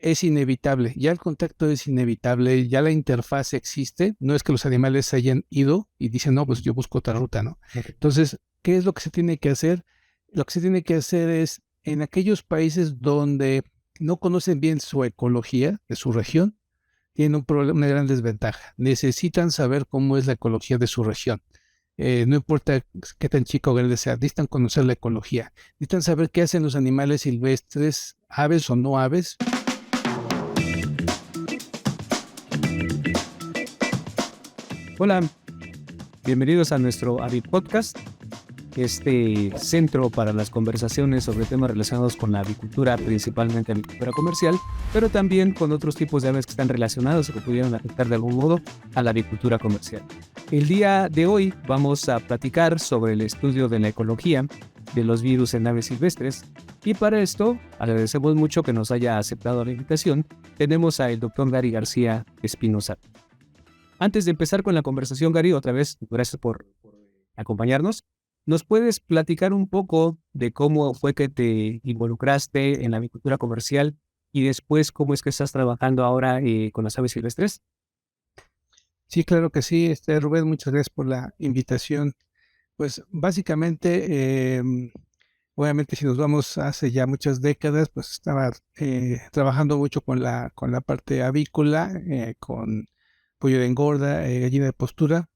es inevitable, ya el contacto es inevitable, ya la interfaz existe, no es que los animales se hayan ido y dicen, no, pues yo busco otra ruta, ¿no? Ok. Entonces, ¿qué es lo que se tiene que hacer? Lo que se tiene que hacer es, en aquellos países donde no conocen bien su ecología de su región, tienen un problema, una gran desventaja. Necesitan saber cómo es la ecología de su región. No importa qué tan chico o grande sea, necesitan conocer la ecología. Necesitan saber qué hacen los animales silvestres, aves o no aves. Hola, bienvenidos a nuestro Avi Podcast, este centro para las conversaciones sobre temas relacionados con la avicultura, principalmente avicultura comercial, pero también con otros tipos de aves que están relacionados o que pudieran afectar de algún modo a la avicultura comercial. El día de hoy vamos a platicar sobre el estudio de la ecología de los virus en aves silvestres y para esto agradecemos mucho que nos haya aceptado la invitación. Tenemos al Dr. Gary García Espinosa. Antes de empezar con la conversación, Gary, otra vez, gracias por acompañarnos. ¿Nos puedes platicar un poco de cómo fue que te involucraste en la avicultura comercial y después cómo es que estás trabajando ahora con las aves silvestres? Sí, claro que sí. Rubén, muchas gracias por la invitación. Pues básicamente, obviamente si nos vamos hace ya muchas décadas, pues estaba trabajando mucho con la parte avícola, con pollo de engorda, gallina de postura,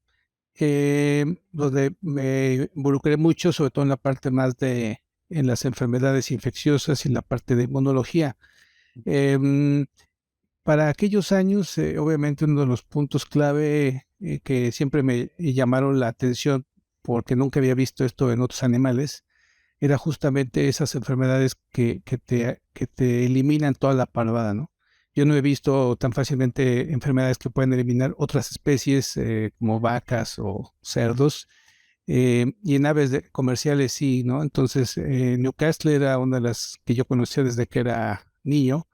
donde me involucré mucho, sobre todo en la parte más en las enfermedades infecciosas y en la parte de inmunología. Em, para aquellos años, obviamente uno de los puntos clave que siempre me llamaron la atención, porque nunca había visto esto en otros animales, era justamente esas enfermedades que te eliminan toda la parvada, ¿no? Yo no he visto tan fácilmente enfermedades que pueden eliminar otras especies como vacas o cerdos, y en comerciales sí, ¿no? Entonces, Newcastle era una de las que yo conocía desde que era niño.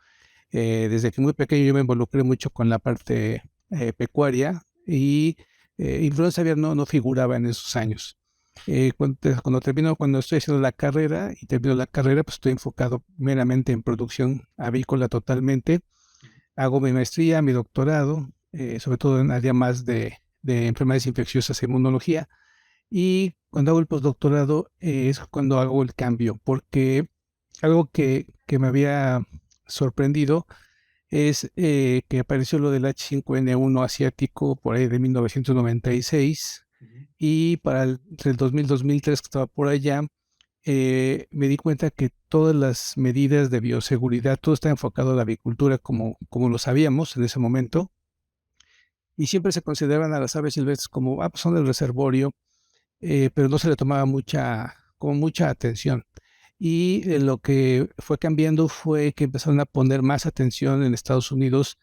Desde que muy pequeño yo me involucré mucho con la parte pecuaria y influenza aviar no figuraba en esos años. Cuando estoy haciendo la carrera y termino la carrera, pues estoy enfocado meramente en producción avícola totalmente. Hago mi maestría, mi doctorado, sobre todo en área más de enfermedades infecciosas e inmunología. Y cuando hago el postdoctorado es cuando hago el cambio, porque algo que me había sorprendido es que apareció lo del H5N1 asiático por ahí de 1996 y entre el 2000 y 2003 que estaba por allá, me di cuenta que todas las medidas de bioseguridad, todo está enfocado a la avicultura como lo sabíamos en ese momento, y siempre se consideraban a las aves silvestres como, pues son del reservorio, pero no se le tomaba como mucha atención. Y lo que fue cambiando fue que empezaron a poner más atención en Estados Unidos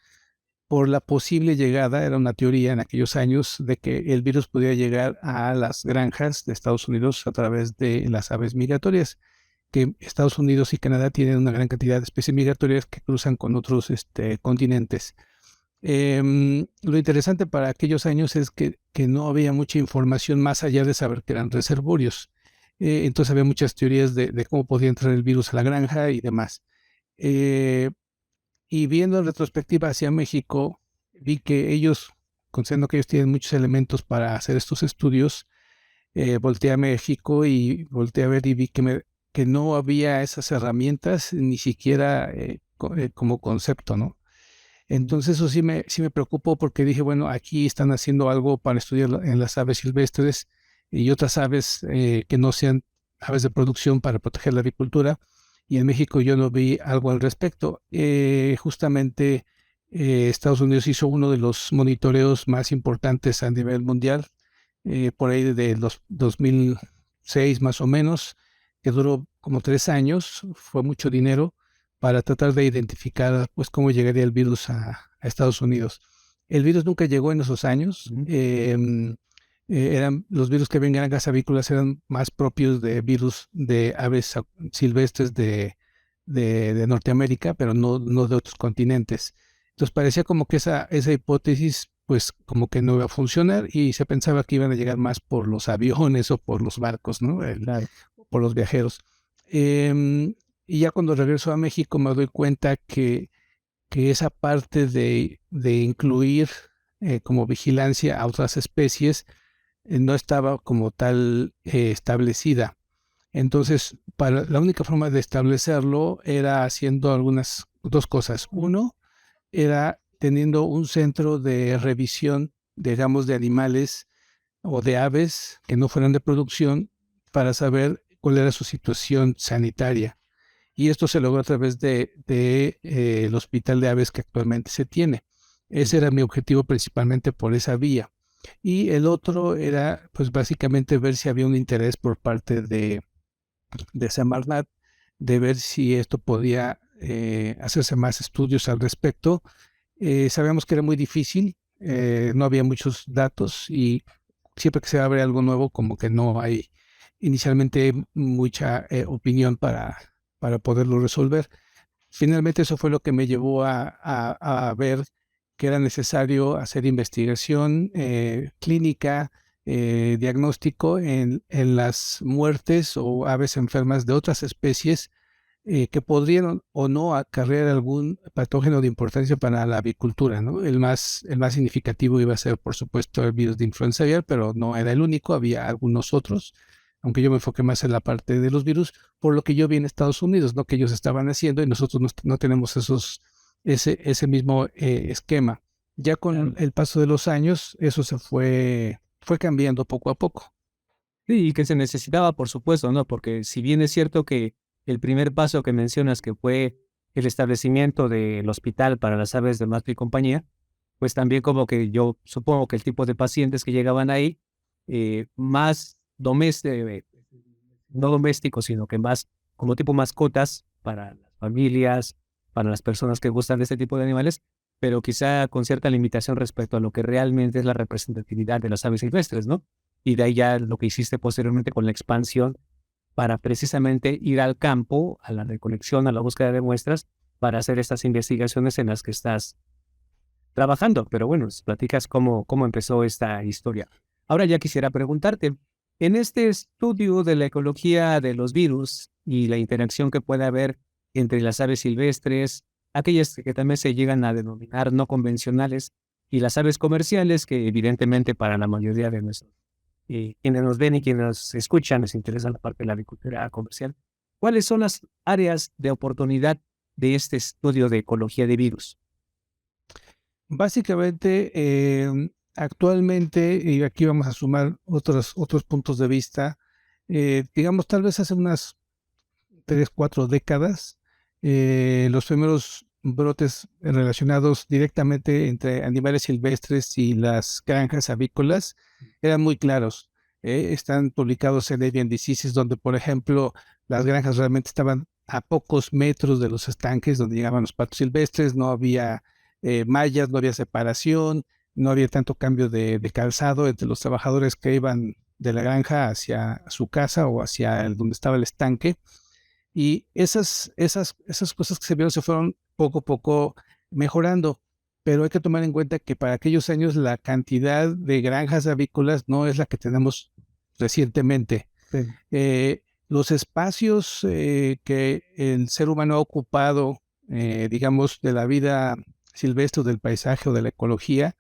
por la posible llegada, era una teoría en aquellos años, de que el virus podía llegar a las granjas de Estados Unidos a través de las aves migratorias, que Estados Unidos y Canadá tienen una gran cantidad de especies migratorias que cruzan con otros continentes. Lo interesante para aquellos años es que no había mucha información más allá de saber que eran reservorios. Entonces había muchas teorías de cómo podía entrar el virus a la granja y demás. Eh, y viendo en retrospectiva hacia México, vi que ellos, considerando que ellos tienen muchos elementos para hacer estos estudios, volteé a México y volteé a ver y vi que no había esas herramientas, ni siquiera como concepto, ¿no? Entonces eso sí me preocupó porque dije, bueno, aquí están haciendo algo para estudiar en las aves silvestres y otras aves que no sean aves de producción para proteger la avicultura. Y en México yo no vi algo al respecto. Justamente Estados Unidos hizo uno de los monitoreos más importantes a nivel mundial, por ahí de los 2006 más o menos, que duró como 3 años, fue mucho dinero para tratar de identificar pues cómo llegaría el virus a Estados Unidos. El virus nunca llegó en esos años. Eran los virus que ven en granjas avícolas eran más propios de virus de aves silvestres de Norteamérica, pero no de otros continentes. Entonces parecía como que esa hipótesis pues como que no iba a funcionar y se pensaba que iban a llegar más por los aviones o por los barcos, ¿no? Claro. Por los viajeros. Y ya cuando regreso a México me doy cuenta que que esa parte de incluir como vigilancia a otras especies no estaba como tal establecida. Entonces, la única forma de establecerlo era haciendo dos cosas. Uno, era teniendo un centro de revisión, digamos, de animales o de aves que no fueran de producción para saber cuál era su situación sanitaria. Y esto se logró a través el hospital de aves que actualmente se tiene. Ese era mi objetivo principalmente por esa vía. Y el otro era, pues básicamente ver si había un interés por parte de Semarnat, de ver si esto podía hacerse más estudios al respecto. Sabíamos que era muy difícil, no había muchos datos y siempre que se abre algo nuevo, como que no hay inicialmente mucha opinión para poderlo resolver. Finalmente eso fue lo que me llevó a ver que era necesario hacer investigación clínica, diagnóstico en las muertes o aves enfermas de otras especies que podrían o no acarrear algún patógeno de importancia para la avicultura, ¿no? El más significativo iba a ser, por supuesto, el virus de influenza aviar, pero no era el único, había algunos otros, aunque yo me enfoqué más en la parte de los virus, por lo que yo vi en Estados Unidos, ¿no? Que ellos estaban haciendo y nosotros no tenemos ese mismo esquema. Ya con el paso de los años, eso fue cambiando poco a poco. Sí, y que se necesitaba, por supuesto, ¿no? Porque si bien es cierto que el primer paso que mencionas, que fue el establecimiento del hospital para las aves de Matthew y compañía, pues también como que yo supongo que el tipo de pacientes que llegaban ahí, más no domésticos, sino que más como tipo mascotas para las familias, para las personas que gustan de este tipo de animales, pero quizá con cierta limitación respecto a lo que realmente es la representatividad de las aves silvestres, ¿no? Y de ahí ya lo que hiciste posteriormente con la expansión para precisamente ir al campo, a la recolección, a la búsqueda de muestras, para hacer estas investigaciones en las que estás trabajando. Pero bueno, platicas cómo empezó esta historia. Ahora ya quisiera preguntarte, en este estudio de la ecología de los virus y la interacción que puede haber entre las aves silvestres, aquellas que también se llegan a denominar no convencionales, y las aves comerciales, que evidentemente para la mayoría de nuestros quienes nos ven y quienes nos escuchan les interesa la parte de la agricultura comercial, ¿cuáles son las áreas de oportunidad de este estudio de ecología de virus? Básicamente, actualmente, y aquí vamos a sumar otros puntos de vista, digamos, tal vez hace unas 3, 4 décadas, los primeros brotes relacionados directamente entre animales silvestres y las granjas avícolas eran muy claros. Están publicados en Avian Diseases, donde, por ejemplo, las granjas realmente estaban a pocos metros de los estanques donde llegaban los patos silvestres, no había mallas, no había separación, no había tanto cambio de calzado entre los trabajadores que iban de la granja hacia su casa o hacia donde estaba el estanque. Y esas cosas que se vieron se fueron poco a poco mejorando, pero hay que tomar en cuenta que para aquellos años la cantidad de granjas avícolas no es la que tenemos recientemente. Sí. Los espacios que el ser humano ha ocupado, digamos, de la vida silvestre, del paisaje o de la ecología,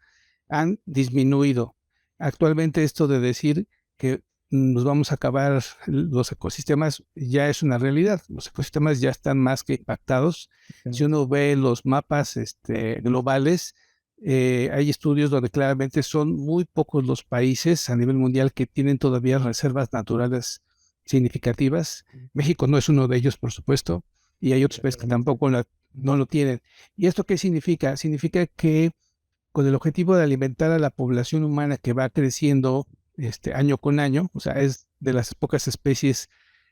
han disminuido. Actualmente esto de decir que nos vamos a acabar los ecosistemas ya es una realidad. Los ecosistemas ya están más que impactados. Sí. Si uno ve los mapas globales, hay estudios donde claramente son muy pocos los países a nivel mundial que tienen todavía reservas naturales significativas. México no es uno de ellos, por supuesto, y hay otros países que tampoco no lo tienen. ¿Y esto qué significa? Significa que con el objetivo de alimentar a la población humana que va creciendo año con año, o sea, es de las pocas especies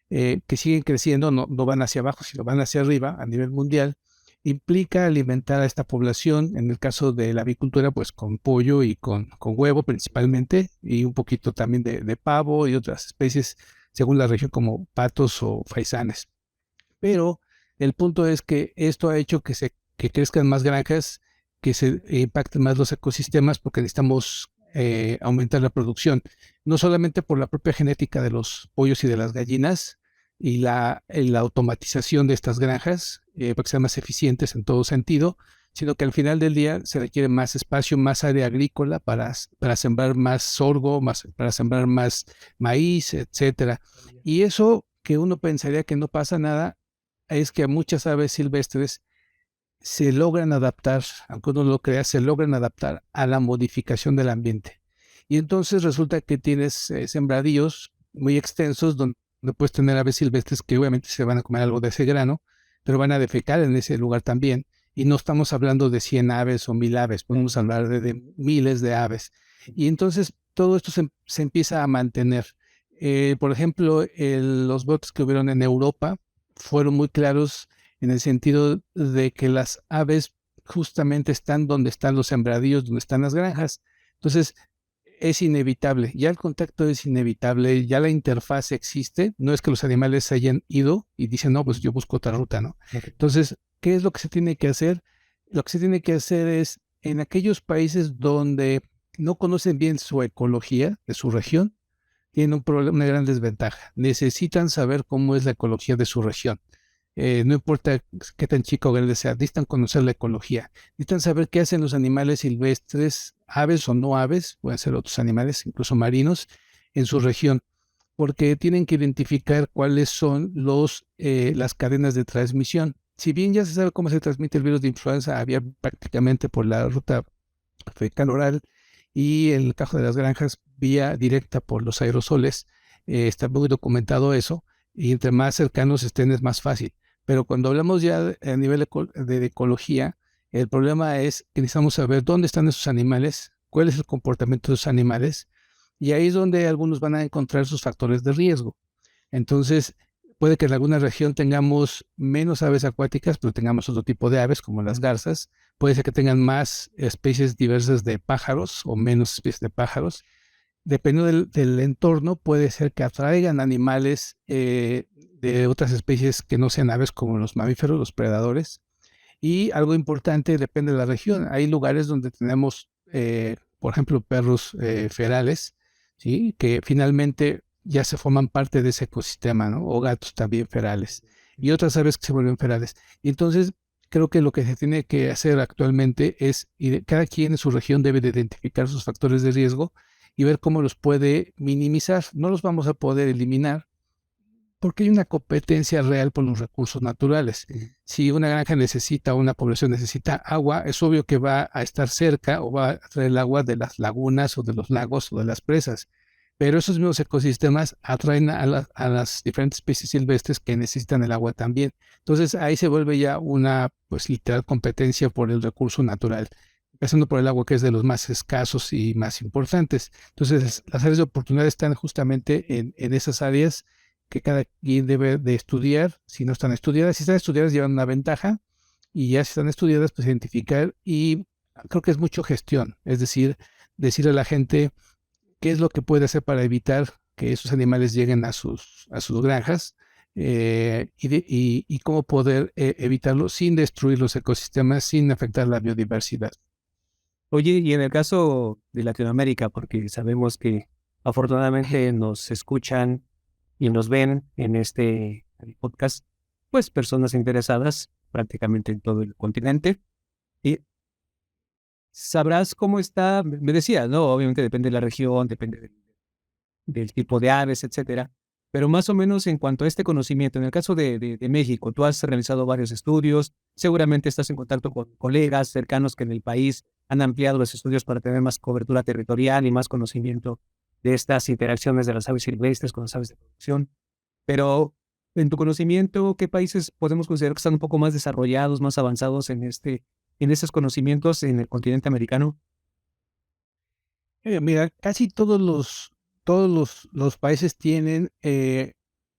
que siguen creciendo, no van hacia abajo, sino van hacia arriba a nivel mundial, implica alimentar a esta población, en el caso de la avicultura, pues con pollo y con huevo principalmente, y un poquito también de pavo y otras especies, según la región, como patos o faisanes. Pero el punto es que esto ha hecho que crezcan más granjas, que se impacten más los ecosistemas, porque necesitamos aumentar la producción, no solamente por la propia genética de los pollos y de las gallinas y la automatización de estas granjas, para que sean más eficientes en todo sentido, sino que al final del día se requiere más espacio, más área agrícola para sembrar más sorgo, para sembrar más maíz, etcétera. Y eso que uno pensaría que no pasa nada, es que a muchas aves silvestres se logran adaptar, aunque uno no lo crea, se logran adaptar a la modificación del ambiente. Y entonces resulta que tienes sembradíos muy extensos donde puedes tener aves silvestres que obviamente se van a comer algo de ese grano, pero van a defecar en ese lugar también. Y no estamos hablando de 100 aves o 1000 aves, podemos hablar de miles de aves. Y entonces todo esto se empieza a mantener. Por ejemplo, los brotes que hubieron en Europa fueron muy claros en el sentido de que las aves justamente están donde están los sembradíos, donde están las granjas. Entonces, es inevitable, ya el contacto es inevitable, ya la interfaz existe, no es que los animales se hayan ido y dicen, no, pues yo busco otra ruta, ¿no? Entonces, ¿qué es lo que se tiene que hacer? Lo que se tiene que hacer es, en aquellos países donde no conocen bien su ecología de su región, tienen un problema, una gran desventaja. Necesitan saber cómo es la ecología de su región. No importa qué tan chico o grande sea, necesitan conocer la ecología, necesitan saber qué hacen los animales silvestres, aves o no aves, pueden ser otros animales, incluso marinos, en su región, porque tienen que identificar cuáles son las cadenas de transmisión. Si bien ya se sabe cómo se transmite el virus de influenza aviar prácticamente por la ruta fecal oral y el caso de las granjas vía directa por los aerosoles, está muy documentado eso, y entre más cercanos estén es más fácil. Pero cuando hablamos ya a nivel de ecología, el problema es que necesitamos saber dónde están esos animales, cuál es el comportamiento de esos animales, y ahí es donde algunos van a encontrar sus factores de riesgo. Entonces, puede que en alguna región tengamos menos aves acuáticas, pero tengamos otro tipo de aves, como las garzas. Puede ser que tengan más especies diversas de pájaros o menos especies de pájaros. Dependiendo del entorno, puede ser que atraigan animales de otras especies que no sean aves, como los mamíferos, los predadores. Y algo importante, depende de la región. Hay lugares donde tenemos, por ejemplo, perros ferales, ¿sí? Que finalmente ya se forman parte de ese ecosistema, ¿no? O gatos también ferales. Y otras aves que se vuelven ferales. Y entonces, creo que lo que se tiene que hacer actualmente es, cada quien en su región debe de identificar sus factores de riesgo y ver cómo los puede minimizar. No los vamos a poder eliminar, porque hay una competencia real por los recursos naturales. Si una granja necesita, una población necesita agua, es obvio que va a estar cerca o va a traer el agua de las lagunas o de los lagos o de las presas. Pero esos mismos ecosistemas atraen a las diferentes especies silvestres que necesitan el agua también. Entonces ahí se vuelve ya una, pues, literal competencia por el recurso natural, empezando por el agua, que es de los más escasos y más importantes. Entonces las áreas de oportunidad están justamente en esas áreas que cada quien debe de estudiar. Si no están estudiadas, si están estudiadas llevan una ventaja, y ya si están estudiadas, pues identificar. Y creo que es mucho gestión, es decir, decirle a la gente qué es lo que puede hacer para evitar que esos animales lleguen a sus granjas, y cómo poder evitarlo sin destruir los ecosistemas, sin afectar la biodiversidad. Oye, y en el caso de Latinoamérica, porque sabemos que afortunadamente nos escuchan y nos ven en este podcast, pues personas interesadas prácticamente en todo el continente. Y sabrás cómo está, me decías, ¿no? Obviamente depende de la región, depende del tipo de aves, etcétera. Pero más o menos en cuanto a este conocimiento, en el caso de México, tú has realizado varios estudios, seguramente estás en contacto con colegas cercanos que en el país han ampliado los estudios para tener más cobertura territorial y más conocimiento de estas interacciones de las aves silvestres con las aves de producción. Pero en tu conocimiento, ¿qué países podemos considerar que están un poco más desarrollados, más avanzados en estos conocimientos en el continente americano? Mira, casi todos los países tienen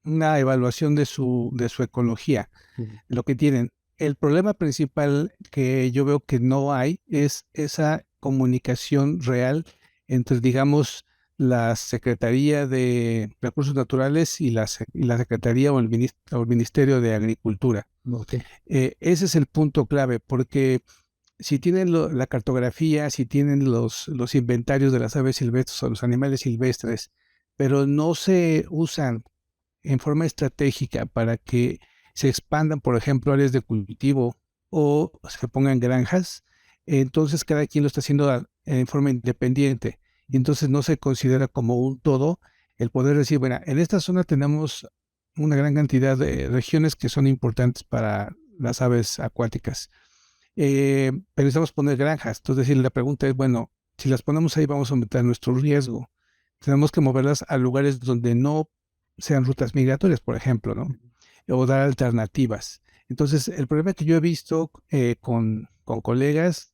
una evaluación de su ecología, Ujú. lo que tienen. El problema principal que yo veo que no hay es esa comunicación real entre, digamos, la Secretaría de Recursos Naturales y la Secretaría o o el Ministerio de Agricultura. Ok. Ese es el punto clave, porque si tienen la cartografía, si tienen los inventarios de las aves silvestres o los animales silvestres, pero no se usan en forma estratégica para que se expandan, por ejemplo, áreas de cultivo o se pongan granjas, entonces cada quien lo está haciendo en forma independiente y entonces no se considera como un todo el poder decir, bueno, en esta zona tenemos una gran cantidad de regiones que son importantes para las aves acuáticas, pero necesitamos poner granjas. Entonces, decir, la pregunta es, bueno, si las ponemos ahí vamos a aumentar nuestro riesgo. Tenemos que moverlas a lugares donde no sean rutas migratorias, por ejemplo, ¿no? O dar alternativas. Entonces, el problema que yo he visto con colegas,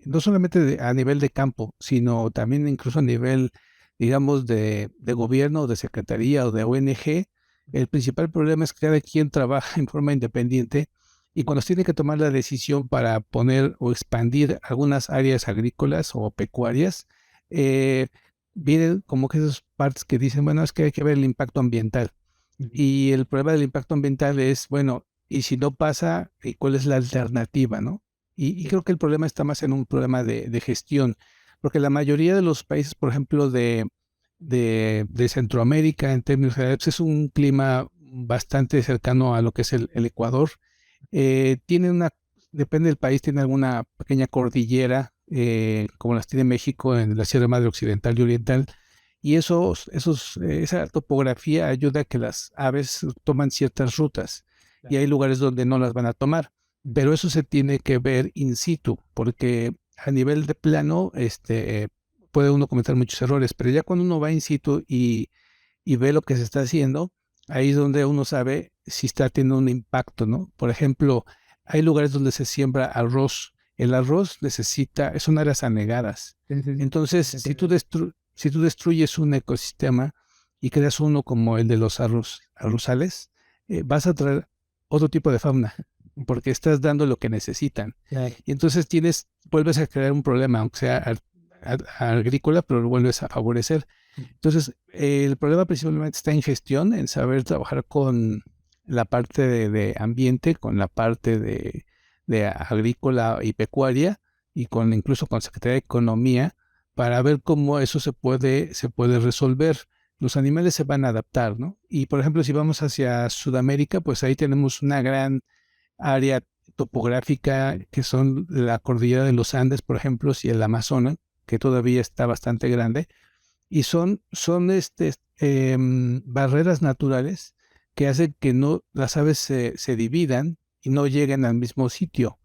no solamente a nivel de campo, sino también incluso a nivel, digamos, de gobierno, de secretaría o de ONG, el principal problema es que cada quien trabaja en forma independiente y cuando se tiene que tomar la decisión para poner o expandir algunas áreas agrícolas o pecuarias, eh, vienen como que esas partes que dicen, bueno, es que hay que ver el impacto ambiental. Y el problema del impacto ambiental es, bueno, y si no pasa, ¿cuál es la alternativa, no? Y creo que el problema está más en un problema de gestión, porque la mayoría de los países, por ejemplo, de Centroamérica, en términos generales, pues es un clima bastante cercano a lo que es el Ecuador. Tiene depende del país, tiene alguna pequeña cordillera, como las tiene México en la Sierra Madre Occidental y Oriental, y esa topografía ayuda a que las aves toman ciertas rutas y hay lugares donde no las van a tomar, pero eso se tiene que ver in situ, porque a nivel de plano puede uno cometer muchos errores, pero ya cuando uno va in situ y ve lo que se está haciendo, ahí es donde uno sabe si está teniendo un impacto, ¿no? Por ejemplo, hay lugares donde se siembra arroz. El arroz son áreas anegadas. Entonces, si tú destruyes un ecosistema y creas uno como el de los arrozales, vas a traer otro tipo de fauna, porque estás dando lo que necesitan. Y entonces vuelves a crear un problema, aunque sea agrícola, pero lo vuelves a favorecer. Entonces, el problema principalmente está en gestión, en saber trabajar con la parte de ambiente, con la parte de agrícola y pecuaria, y incluso con Secretaría de Economía, para ver cómo eso se puede resolver. Los animales se van a adaptar, ¿no? Y por ejemplo, si vamos hacia Sudamérica, pues ahí tenemos una gran área topográfica que son la cordillera de los Andes, por ejemplo, y el Amazonas, que todavía está bastante grande, y son barreras naturales que hacen que las aves se dividan y no lleguen al mismo sitio.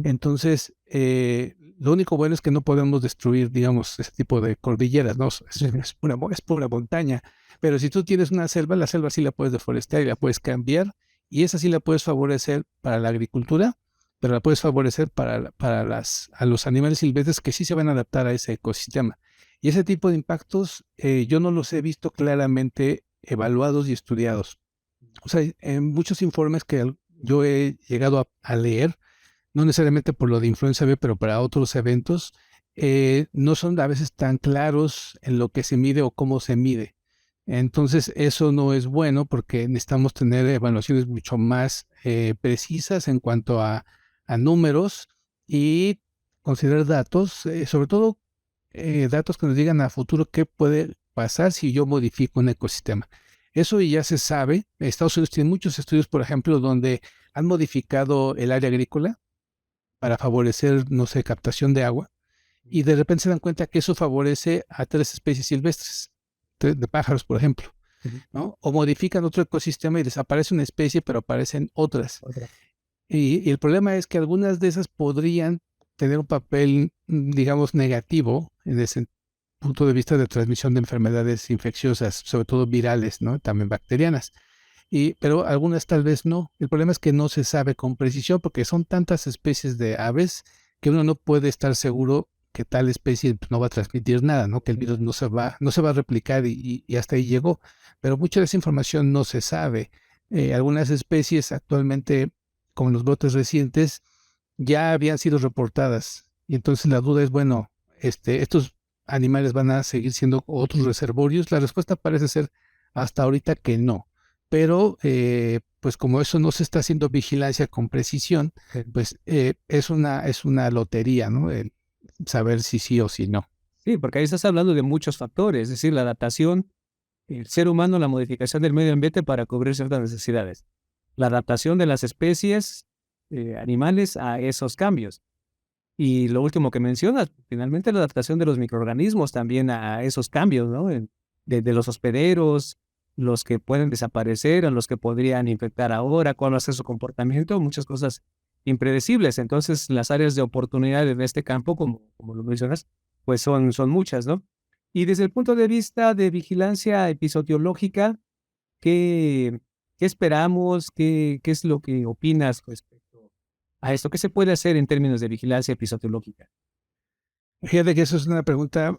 Entonces, lo único bueno es que no podemos destruir, digamos, ese tipo de cordilleras, ¿no? Es pura montaña. Pero si tú tienes una selva, la selva sí la puedes deforestar y la puedes cambiar, y esa sí la puedes favorecer para la agricultura, pero la puedes favorecer a los animales silvestres que sí se van a adaptar a ese ecosistema. Y ese tipo de impactos yo no los he visto claramente evaluados y estudiados. O sea, en muchos informes que yo he llegado a leer, no necesariamente por lo de influenza B, pero para otros eventos, no son a veces tan claros en lo que se mide o cómo se mide. Entonces, eso no es bueno porque necesitamos tener evaluaciones mucho más precisas en cuanto a números y considerar datos, sobre todo datos que nos digan a futuro qué puede pasar si yo modifico un ecosistema. Eso ya se sabe. Estados Unidos tiene muchos estudios, por ejemplo, donde han modificado el área agrícola para favorecer, no sé, captación de agua, y de repente se dan cuenta que eso favorece a 3 especies silvestres, de pájaros, por ejemplo, ¿no? O modifican otro ecosistema y desaparece una especie, pero aparecen otras. Y el problema es que algunas de esas podrían tener un papel, digamos, negativo en ese punto de vista de transmisión de enfermedades infecciosas, sobre todo virales, ¿no? También bacterianas. Pero algunas tal vez no. El problema es que no se sabe con precisión porque son tantas especies de aves que uno no puede estar seguro que tal especie no va a transmitir nada, ¿no? Que el virus no se va a replicar y hasta ahí llegó. Pero mucha de esa información no se sabe. Algunas especies actualmente, como los brotes recientes, ya habían sido reportadas. Y entonces la duda es, bueno, estos animales van a seguir siendo otros reservorios. La respuesta parece ser hasta ahorita que no. Pero, pues como eso no se está haciendo vigilancia con precisión, pues es una lotería, ¿no? El saber si sí o si no. Sí, porque ahí estás hablando de muchos factores, es decir, la adaptación, el ser humano, la modificación del medio ambiente para cubrir ciertas necesidades, la adaptación de las especies animales a esos cambios. Y lo último que mencionas, finalmente la adaptación de los microorganismos también a esos cambios, ¿no? De los hospederos, los que pueden desaparecer, a los que podrían infectar ahora, cuál va a ser su comportamiento, muchas cosas impredecibles. Entonces, las áreas de oportunidad en este campo, como lo mencionas, pues son muchas, ¿no? Y desde el punto de vista de vigilancia episodiológica, ¿qué, qué esperamos? ¿Qué es lo que opinas respecto a esto? ¿Qué se puede hacer en términos de vigilancia episodiológica? Fíjate que eso es una pregunta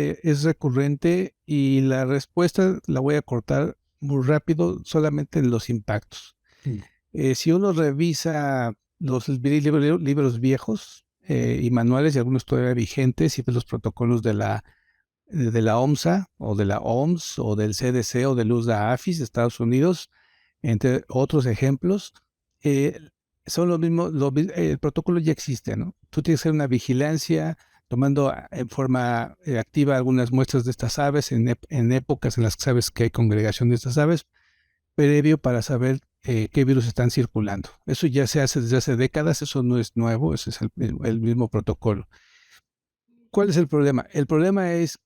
es recurrente y la respuesta la voy a cortar muy rápido solamente en los impactos. Mm. Si uno revisa los libros viejos y manuales y algunos todavía vigentes y ves los protocolos de la OMSA o de la OMS o del CDC o del USDA-AFIS de Estados Unidos, entre otros ejemplos, eh, son lo mismo, el protocolo ya existe, ¿no? Tú tienes que hacer una vigilancia tomando en forma activa algunas muestras de estas aves en épocas en las que sabes que hay congregación de estas aves, previo para saber qué virus están circulando. Eso ya se hace desde hace décadas, eso no es nuevo, ese es el mismo protocolo. ¿Cuál es el problema? El problema es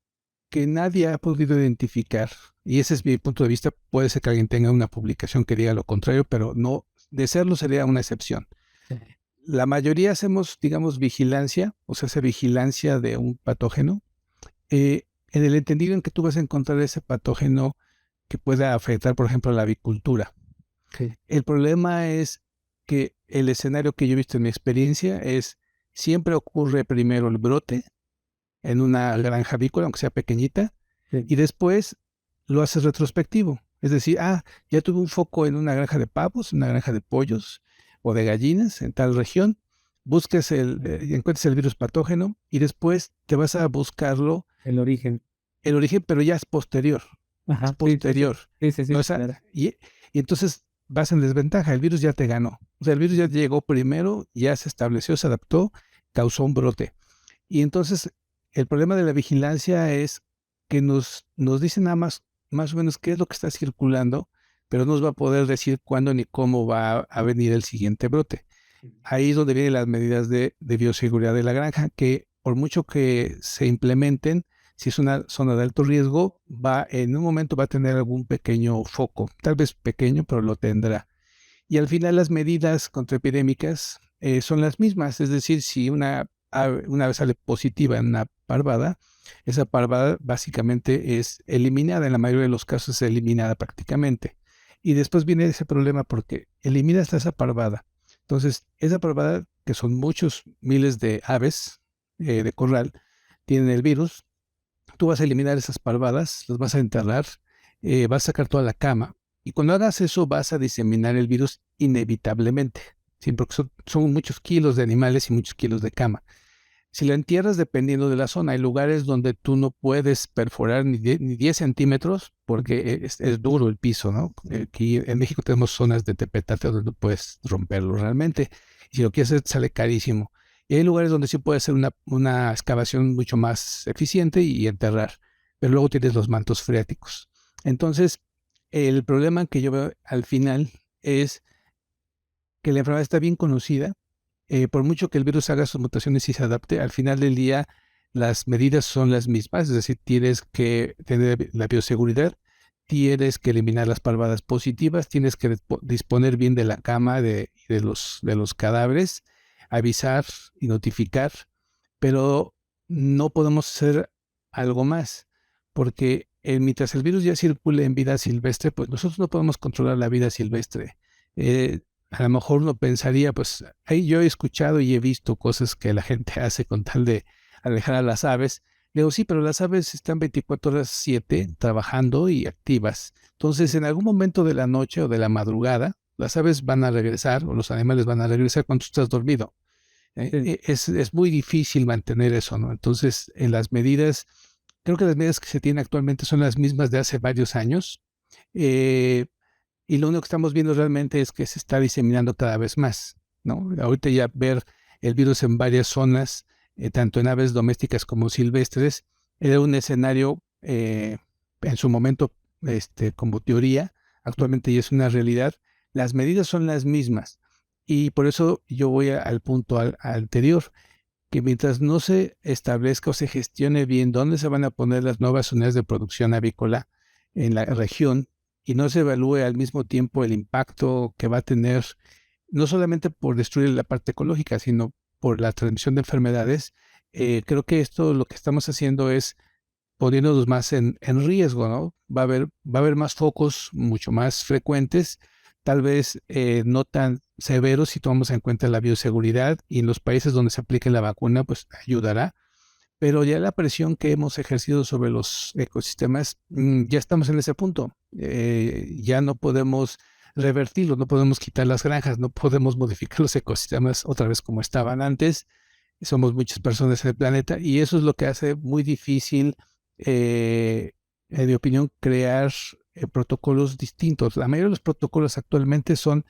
que nadie ha podido identificar, y ese es mi punto de vista, puede ser que alguien tenga una publicación que diga lo contrario, pero no, de serlo sería una excepción. Sí. La mayoría hacemos, digamos, vigilancia, o sea, hace vigilancia de un patógeno, en el entendido en que tú vas a encontrar ese patógeno que pueda afectar, por ejemplo, a la avicultura. Sí. El problema es que el escenario que yo he visto en mi experiencia es siempre ocurre primero el brote en una granja avícola, aunque sea pequeñita, Sí. y después lo haces retrospectivo. Es decir, ya tuve un foco en una granja de pavos, una granja de pollos o de gallinas en tal región, encuentres el virus patógeno y después te vas a buscarlo, El origen. el origen, pero ya es posterior. Es Ajá. Sí, sí, sí. posterior. Sí, sí, sí, ¿No? O sea, claro. y entonces vas en desventaja, el virus ya te ganó. O sea, el virus ya llegó primero, ya se estableció, se adaptó, causó un brote. Y entonces el problema de la vigilancia es que nos dicen nada más o menos qué es lo que está circulando, pero no nos va a poder decir cuándo ni cómo va a venir el siguiente brote. Ahí es donde vienen las medidas de bioseguridad de la granja, que por mucho que se implementen, si es una zona de alto riesgo, en un momento va a tener algún pequeño foco, tal vez pequeño, pero lo tendrá. Y al final las medidas contraepidémicas son las mismas, es decir, si una vez sale positiva en una parvada, esa parvada básicamente es eliminada, en la mayoría de los casos es eliminada prácticamente. Y después viene ese problema porque eliminas esa parvada. Entonces, esa parvada, que son muchos miles de aves de corral, tienen el virus, tú vas a eliminar esas parvadas, las vas a enterrar, vas a sacar toda la cama. Y cuando hagas eso, vas a diseminar el virus inevitablemente, ¿sí? Porque son muchos kilos de animales y muchos kilos de cama. Si la entierras dependiendo de la zona, hay lugares donde tú no puedes perforar ni 10 centímetros porque es duro el piso, ¿no? Aquí en México tenemos zonas de tepetate donde no puedes romperlo realmente. Y si lo quieres hacer, sale carísimo. Y hay lugares donde sí puede ser una excavación mucho más eficiente y enterrar, pero luego tienes los mantos freáticos. Entonces, el problema que yo veo al final es que la enfermedad está bien conocida, por mucho que el virus haga sus mutaciones y se adapte, al final del día las medidas son las mismas, es decir, tienes que tener la bioseguridad, tienes que eliminar las parvadas positivas, tienes que disponer bien de la cama de los cadáveres, avisar y notificar, pero no podemos hacer algo más, porque mientras el virus ya circule en vida silvestre, pues nosotros no podemos controlar la vida silvestre. A lo mejor uno pensaría, pues ahí yo he escuchado y he visto cosas que la gente hace con tal de alejar a las aves. Le digo, sí, pero las aves están 24 horas 7 trabajando y activas. Entonces, en algún momento de la noche o de la madrugada, las aves van a regresar o los animales van a regresar cuando tú estás dormido. Sí. Es muy difícil mantener eso, ¿no? Entonces, creo que las medidas que se tienen actualmente son las mismas de hace varios años. Eh, y lo único que estamos viendo realmente es que se está diseminando cada vez más, ¿no? Ahorita ya ver el virus en varias zonas, tanto en aves domésticas como silvestres, era un escenario en su momento como teoría, actualmente ya es una realidad. Las medidas son las mismas. Y por eso yo voy al punto anterior, que mientras no se establezca o se gestione bien dónde se van a poner las nuevas unidades de producción avícola en la región y no se evalúe al mismo tiempo el impacto que va a tener, no solamente por destruir la parte ecológica, sino por la transmisión de enfermedades, creo que esto lo que estamos haciendo es poniéndonos más en riesgo, ¿no? Va a haber más focos mucho más frecuentes, tal vez no tan severos si tomamos en cuenta la bioseguridad, y en los países donde se aplique la vacuna, pues ayudará. Pero ya la presión que hemos ejercido sobre los ecosistemas, ya estamos en ese punto. Ya no podemos revertirlo, no podemos quitar las granjas, no podemos modificar los ecosistemas otra vez como estaban antes. Somos muchas personas en el planeta y eso es lo que hace muy difícil, en mi opinión, crear protocolos distintos. La mayoría de los protocolos actualmente son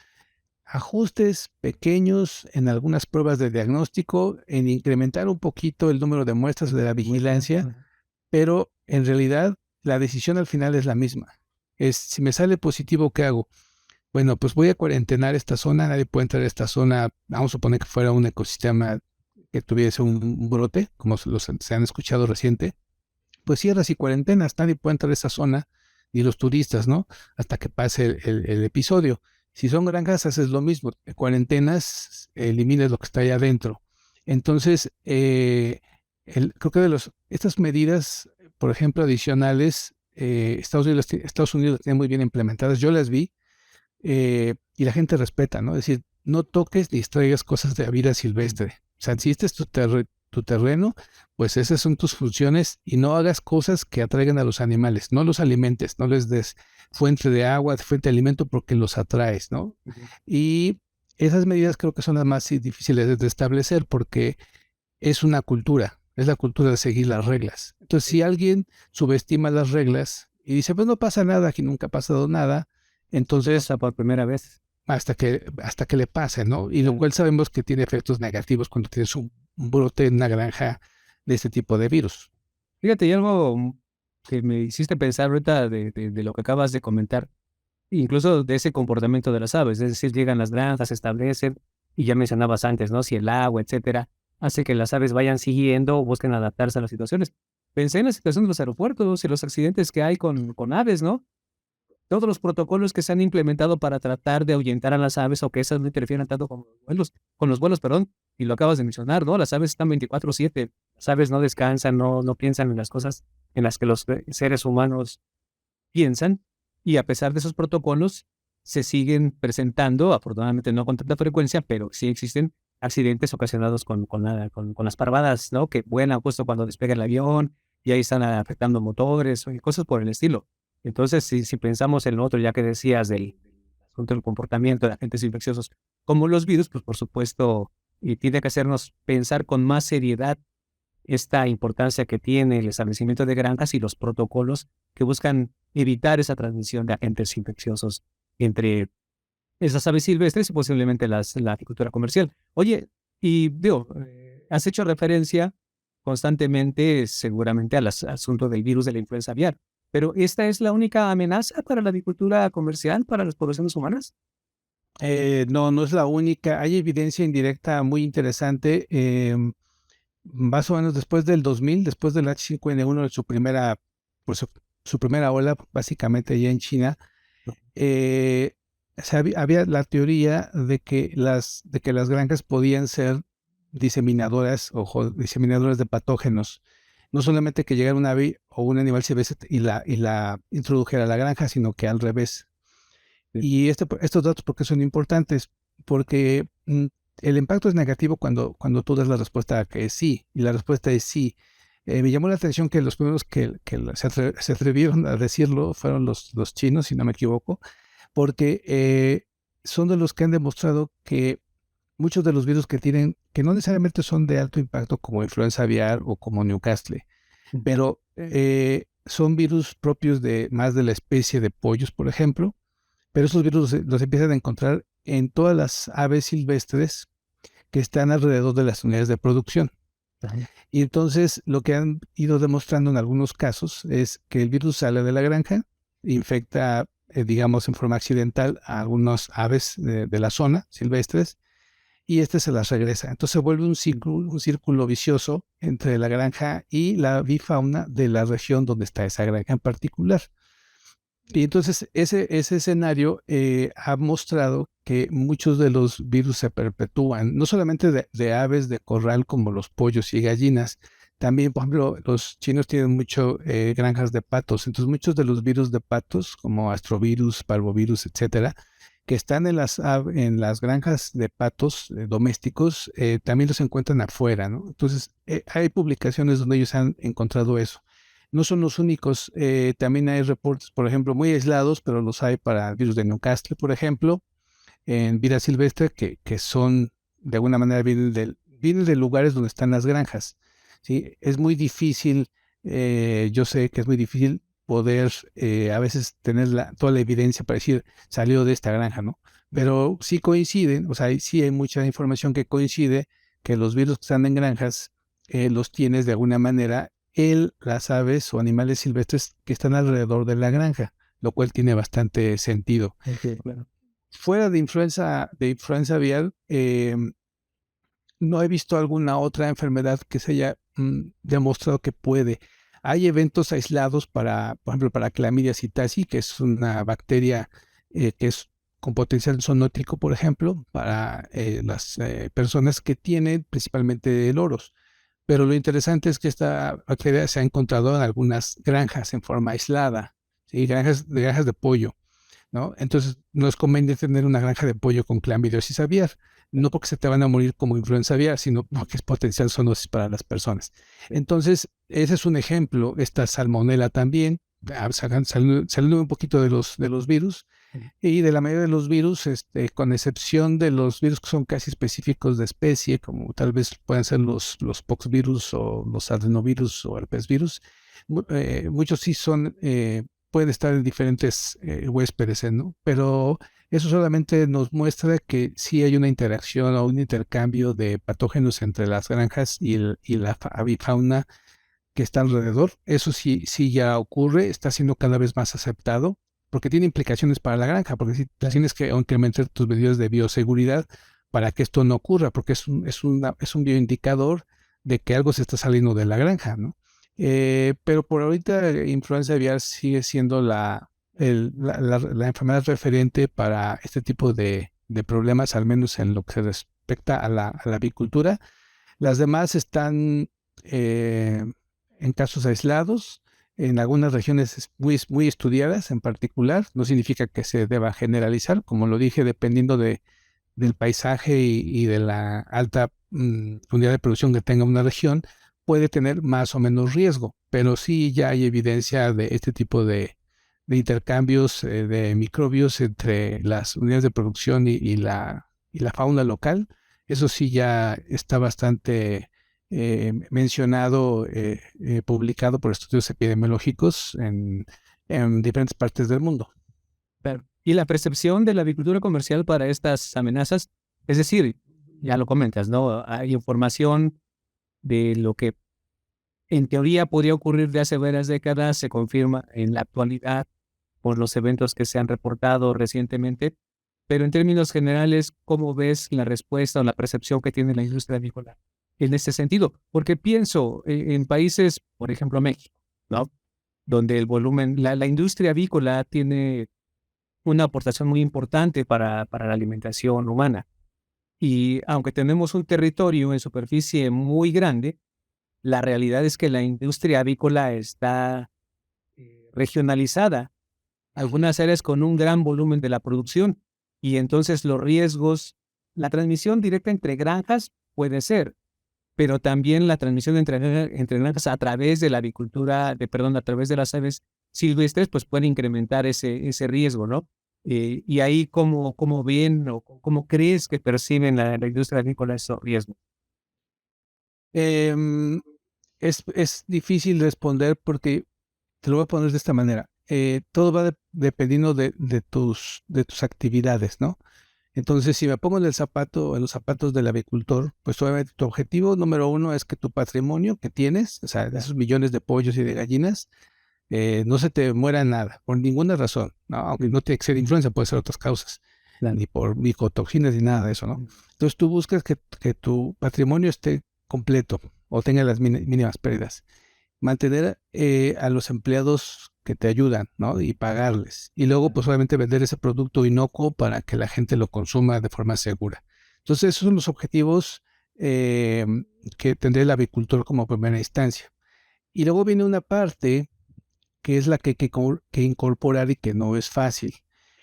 ajustes pequeños en algunas pruebas de diagnóstico, en incrementar un poquito el número de muestras de la vigilancia, pero en realidad la decisión al final es la misma. Es, si me sale positivo, ¿qué hago? Bueno, pues voy a cuarentenar esta zona, nadie puede entrar a esta zona, vamos a suponer que fuera un ecosistema que tuviese un brote, como se han escuchado reciente, pues cierras y cuarentenas, nadie puede entrar a esa zona, ni los turistas, ¿no? Hasta que pase el episodio. Si son granjas, haces lo mismo, cuarentenas, eliminas lo que está allá adentro. Entonces, creo que estas medidas, por ejemplo, adicionales, Estados Unidos las tiene muy bien implementadas, yo las vi, y la gente respeta, ¿no? Es decir, no toques ni extraigas cosas de la vida silvestre. O sea, si este es tu terreno, pues esas son tus funciones y no hagas cosas que atraigan a los animales, no los alimentes, no les des fuente de agua, fuente de alimento porque los atraes, ¿no? Y esas medidas creo que son las más difíciles de establecer porque es una cultura, es la cultura de seguir las reglas. Entonces, si alguien subestima las reglas y dice, pues no pasa nada, aquí nunca ha pasado nada, entonces Pasa por primera vez. hasta que le pase, ¿no? Y lo cual sabemos que tiene efectos negativos cuando tienes un brote en una granja de este tipo de virus. Fíjate, y algo que me hiciste pensar ahorita de lo que acabas de comentar, incluso de ese comportamiento de las aves, es decir, llegan las granjas, se establecen, y ya mencionabas antes, ¿no? Si el agua, etcétera, hace que las aves vayan siguiendo o busquen adaptarse a las situaciones. Pensé en la situación de los aeropuertos y los accidentes que hay con aves, ¿no? Todos los protocolos que se han implementado para tratar de ahuyentar a las aves o que esas no interfieran tanto con los vuelos, perdón, y lo acabas de mencionar, ¿no? Las aves están 24/7, las aves no descansan, no piensan en las cosas en las que los seres humanos piensan, y a pesar de esos protocolos, se siguen presentando, afortunadamente no con tanta frecuencia, pero sí existen accidentes ocasionados con las parvadas, ¿no? Que vuelan justo cuando despega el avión y ahí están afectando motores y cosas por el estilo. Entonces, si pensamos en lo otro, ya que decías del asunto del comportamiento de agentes infecciosos como los virus, pues por supuesto, y tiene que hacernos pensar con más seriedad esta importancia que tiene el establecimiento de granjas y los protocolos que buscan evitar esa transmisión de agentes infecciosos entre esas aves silvestres y posiblemente la agricultura comercial. Oye, y digo, has hecho referencia constantemente, seguramente, al asunto del virus de la influenza aviar, pero ¿esta es la única amenaza para la agricultura comercial, para las poblaciones humanas? No, no es la única. Hay evidencia indirecta muy interesante. Más o menos después del 2000, después del H5N1, pues, su primera ola, básicamente ya en China, había la teoría de que las granjas podían ser diseminadoras diseminadoras de patógenos. No solamente que llegara un ave o un animal silvestre y la introdujera a la granja, sino que al revés. Sí. Y estos datos, ¿por qué son importantes? Porque el impacto es negativo cuando tú das la respuesta que es sí, y la respuesta es sí. Me llamó la atención que los primeros se atrevieron a decirlo fueron los chinos, si no me equivoco, porque son de los que han demostrado que muchos de los virus que tienen, que no necesariamente son de alto impacto como influenza aviar o como Newcastle, pero son virus propios de más de la especie de pollos, por ejemplo, pero esos virus los empiezan a encontrar en todas las aves silvestres que están alrededor de las unidades de producción. Ajá. Y entonces lo que han ido demostrando en algunos casos es que el virus sale de la granja, infecta digamos, en forma accidental a algunas aves de la zona silvestres y se las regresa. Entonces se vuelve un círculo vicioso entre la granja y la avifauna de la región donde está esa granja en particular. Y entonces ese escenario ha mostrado que muchos de los virus se perpetúan, no solamente de aves de corral como los pollos y gallinas, también, por ejemplo, los chinos tienen mucho granjas de patos, entonces muchos de los virus de patos, como astrovirus, parvovirus, etcétera, que están en las granjas de patos domésticos, también los encuentran afuera, ¿no? Entonces, hay publicaciones donde ellos han encontrado eso. No son los únicos, también hay reportes, por ejemplo, muy aislados, pero los hay para el virus de Newcastle, por ejemplo, en vida silvestre, que son, de alguna manera, vienen de lugares donde están las granjas. ¿Sí? Es muy difícil, yo sé que es muy difícil poder a veces tener toda la evidencia para decir salió de esta granja, ¿no? Pero sí coinciden, o sea, sí hay mucha información que coincide que los virus que están en granjas los tienes de alguna manera las aves o animales silvestres que están alrededor de la granja, lo cual tiene bastante sentido. Okay, claro. Fuera de influenza aviar, no he visto alguna otra enfermedad que se haya demostrado que puede. Hay eventos aislados para, por ejemplo, para Clamidia psittaci, que es una bacteria que es con potencial zoonótico, por ejemplo, para las personas que tienen principalmente loros. Pero lo interesante es que esta bacteria se ha encontrado en algunas granjas en forma aislada, ¿sí? Granjas de pollo, ¿no? Entonces, no es conveniente tener una granja de pollo con clamidiasis aviar, no porque se te van a morir como influenza aviar, sino porque es potencial zoonosis para las personas. Entonces, ese es un ejemplo. Esta salmonela también, saliendo un poquito de los virus, y de la mayoría de los virus, con excepción de los virus que son casi específicos de especie, como tal vez puedan ser los poxvirus o los adenovirus o herpesvirus, muchos sí son, pueden estar en diferentes huéspedes, ¿no? Pero eso solamente nos muestra que sí hay una interacción o un intercambio de patógenos entre las granjas y la avifauna que está alrededor. Eso sí, sí ya ocurre, está siendo cada vez más aceptado, porque tiene implicaciones para la granja, porque si tienes que incrementar tus medidas de bioseguridad para que esto no ocurra, porque es un bioindicador de que algo se está saliendo de la granja, ¿no? Pero por ahorita influenza aviar sigue siendo la enfermedad referente para este tipo de problemas, al menos en lo que se respecta a la avicultura. Las demás están en casos aislados, en algunas regiones muy estudiadas en particular. No significa que se deba generalizar, como lo dije, dependiendo del paisaje y de la alta unidad de producción que tenga una región, puede tener más o menos riesgo, pero sí ya hay evidencia de este tipo de intercambios de microbios entre las unidades de producción y la fauna local. Eso sí ya está bastante mencionado, publicado por estudios epidemiológicos en diferentes partes del mundo. Pero, y la percepción de la avicultura comercial para estas amenazas, es decir, ya lo comentas, ¿no? Hay información de lo que en teoría podría ocurrir de hace varias décadas, se confirma en la actualidad por los eventos que se han reportado recientemente, pero en términos generales, ¿cómo ves la respuesta o la percepción que tiene la industria avícola en este sentido? Porque pienso en países, por ejemplo, México, ¿no? Donde el volumen, la industria avícola tiene una aportación muy importante para la alimentación humana. Y aunque tenemos un territorio en superficie muy grande, la realidad es que la industria avícola está regionalizada, algunas áreas con un gran volumen de la producción, y entonces los riesgos, la transmisión directa entre granjas puede ser, pero también la transmisión entre granjas a través de la avicultura, a través de las aves silvestres, pues puede incrementar ese riesgo, ¿no? Y ahí, ¿cómo ven o cómo crees que perciben la industria avícola esos riesgos? Es difícil responder porque te lo voy a poner de esta manera. Todo va dependiendo de tus actividades, ¿no? Entonces, si me pongo en los zapatos del avicultor, pues obviamente tu objetivo número uno es que tu patrimonio que tienes, o sea, de esos millones de pollos y de gallinas, no se te muera nada, por ninguna razón, ¿no? Aunque no tiene que ser influenza, puede ser otras causas, Claro. ni por micotoxinas ni nada de eso, ¿no? Entonces tú buscas que tu patrimonio esté completo o tenga las mínimas pérdidas. Mantener a los empleados que te ayudan, ¿no? Y pagarles. Y luego, pues obviamente vender ese producto inocuo para que la gente lo consuma de forma segura. Entonces, esos son los objetivos eh, que tendría el avicultor como primera instancia. Y luego viene una parte que es la que hay que incorporar y que no es fácil,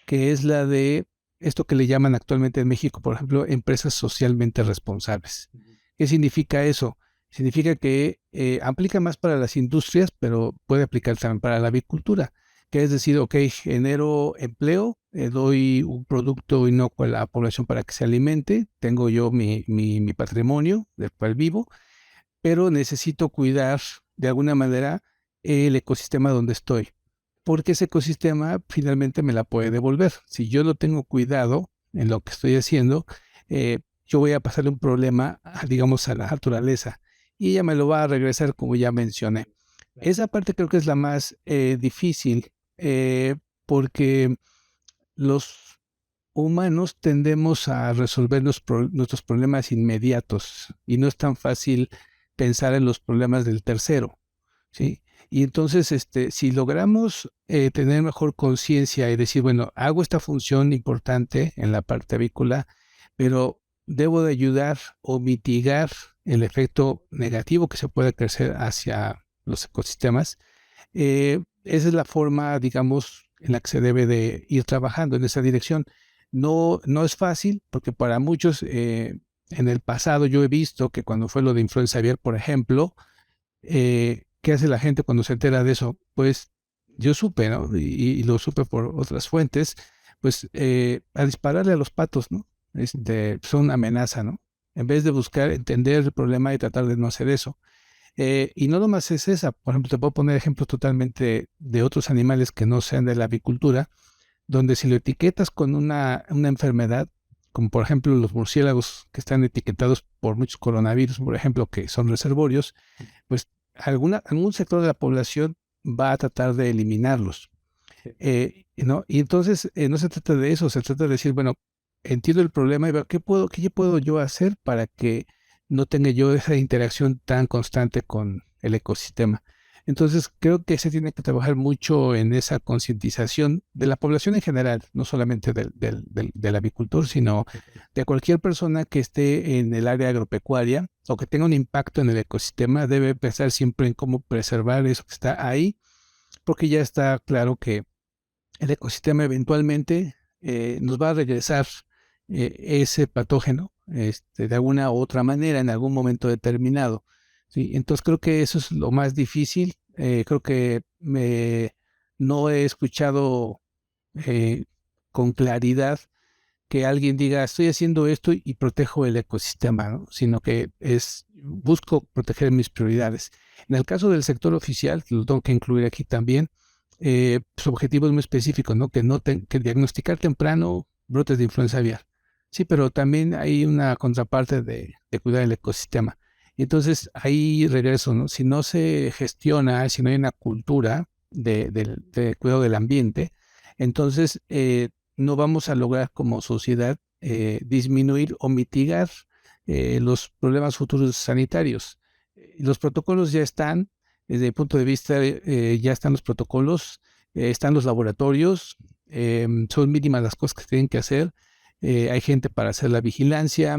que es la de esto que le llaman actualmente en México, por ejemplo, empresas socialmente responsables. ¿Qué significa eso? Significa que aplica más para las industrias, pero puede aplicar también para la avicultura, que es decir, ok, genero empleo, doy un producto inocuo a la población para que se alimente, tengo yo mi patrimonio del cual vivo, pero necesito cuidar de alguna manera el ecosistema donde estoy, porque ese ecosistema finalmente me la puede devolver. Si yo no tengo cuidado en lo que estoy haciendo, yo voy a pasarle un problema, digamos, a la naturaleza y ella me lo va a regresar como ya mencioné. Esa parte creo que es la más difícil porque los humanos tendemos a resolver nuestros problemas inmediatos y no es tan fácil pensar en los problemas del tercero, ¿sí? Y entonces, si logramos tener mejor conciencia y decir, bueno, hago esta función importante en la parte avícola, pero debo de ayudar o mitigar el efecto negativo que se puede crecer hacia los ecosistemas, esa es la forma, digamos, en la que se debe de ir trabajando en esa dirección. No, no es fácil porque para muchos en el pasado yo he visto que cuando fue lo de influenza aviar, por ejemplo, ¿qué hace la gente cuando se entera de eso? Pues yo supe, ¿no? Y lo supe por otras fuentes, pues a dispararle a los patos, ¿no? Son una amenaza, ¿no? En vez de buscar entender el problema y tratar de no hacer eso. Y no nomás es esa, por ejemplo, te puedo poner ejemplos totalmente de otros animales que no sean de la avicultura, donde si lo etiquetas con una enfermedad, como por ejemplo los murciélagos que están etiquetados por muchos coronavirus, por ejemplo, que son reservorios, pues algún sector de la población va a tratar de eliminarlos. ¿No? Y entonces no se trata de eso, se trata de decir, bueno, entiendo el problema y veo qué puedo yo hacer para que no tenga yo esa interacción tan constante con el ecosistema. Entonces creo que se tiene que trabajar mucho en esa concientización de la población en general, no solamente del avicultor, sino de cualquier persona que esté en el área agropecuaria o que tenga un impacto en el ecosistema, debe pensar siempre en cómo preservar eso que está ahí, porque ya está claro que el ecosistema eventualmente nos va a regresar ese patógeno de alguna u otra manera en algún momento determinado. ¿Sí? Entonces creo que eso es lo más difícil. Creo que no he escuchado eh, con claridad que alguien diga, estoy haciendo esto y protejo el ecosistema, ¿no? Sino que busco proteger mis prioridades. En el caso del sector oficial, lo tengo que incluir aquí también, su objetivo es muy específico, ¿no? Que diagnosticar temprano brotes de influenza aviar. Sí, pero también hay una contraparte de cuidar el ecosistema. Y entonces ahí regreso, ¿no? Si no se gestiona, si no hay una cultura de cuidado del ambiente, entonces no vamos a lograr como sociedad disminuir o mitigar los problemas futuros sanitarios. Los protocolos ya están, desde mi punto de vista, ya están los protocolos, están los laboratorios, son mínimas las cosas que se tienen que hacer, hay gente para hacer la vigilancia,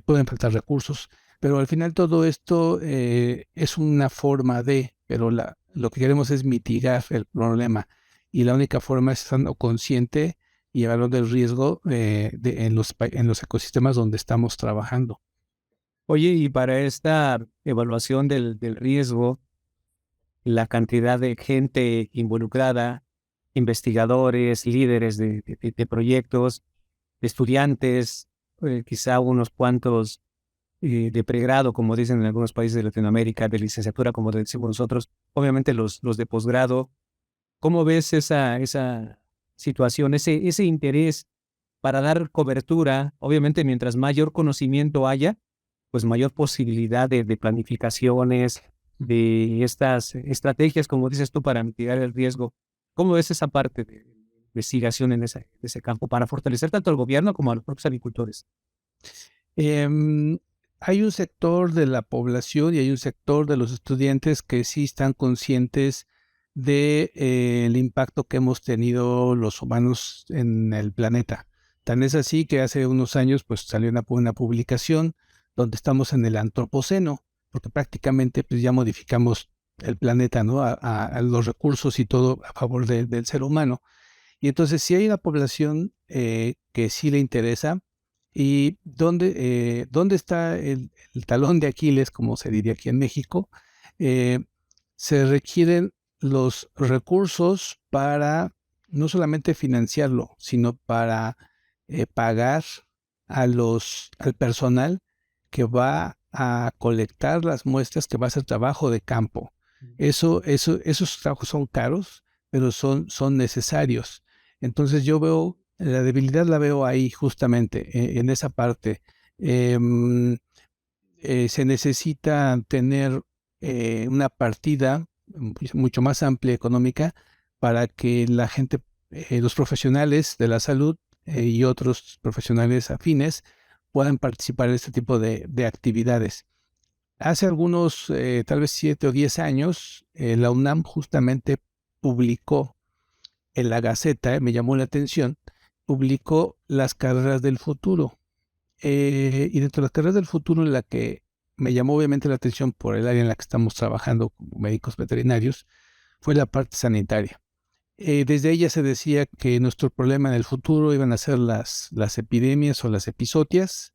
pueden faltar recursos, pero al final todo esto es una forma de, pero lo que queremos es mitigar el problema y la única forma es estando consciente y evaluando el riesgo en los ecosistemas donde estamos trabajando. Oye, y para esta evaluación del riesgo, la cantidad de gente involucrada, investigadores, líderes de proyectos, estudiantes, quizá unos cuantos de pregrado, como dicen en algunos países de Latinoamérica, de licenciatura, como decimos nosotros, obviamente los de posgrado. ¿Cómo ves esa situación, ese interés para dar cobertura? Obviamente, mientras mayor conocimiento haya, pues mayor posibilidad de planificaciones, de estas estrategias, como dices tú, para mitigar el riesgo. ¿Cómo es esa parte de investigación en ese campo para fortalecer tanto al gobierno como a los propios agricultores? Em, Hay un sector de la población y hay un sector de los estudiantes que sí están conscientes de, el impacto que hemos tenido los humanos en el planeta. Tan es así que hace unos años pues salió una publicación donde estamos en el antropoceno, porque prácticamente pues ya modificamos el planeta, ¿no? A los recursos y todo a favor del ser humano. Y entonces, si hay una población que sí le interesa, y dónde está el talón de Aquiles, como se diría aquí en México, eh, se requieren los recursos para no solamente financiarlo, sino para pagar al personal que va a colectar las muestras, que va a hacer trabajo de campo. Esos trabajos son caros, pero son necesarios. Entonces yo veo, la debilidad la veo ahí justamente, en esa parte. Em, Se necesita tener una partida mucho más amplia económica para que la gente, los profesionales de la salud y otros profesionales afines puedan participar en este tipo de actividades. Hace algunos, tal vez 7 o 10 años, la UNAM justamente publicó en la Gaceta, me llamó la atención, publicó las carreras del futuro. Y dentro de las carreras del futuro, en la que me llamó obviamente la atención por el área en la que estamos trabajando como médicos veterinarios, fue la parte sanitaria. Desde ella se decía que nuestro problema en el futuro iban a ser las epidemias o las episodias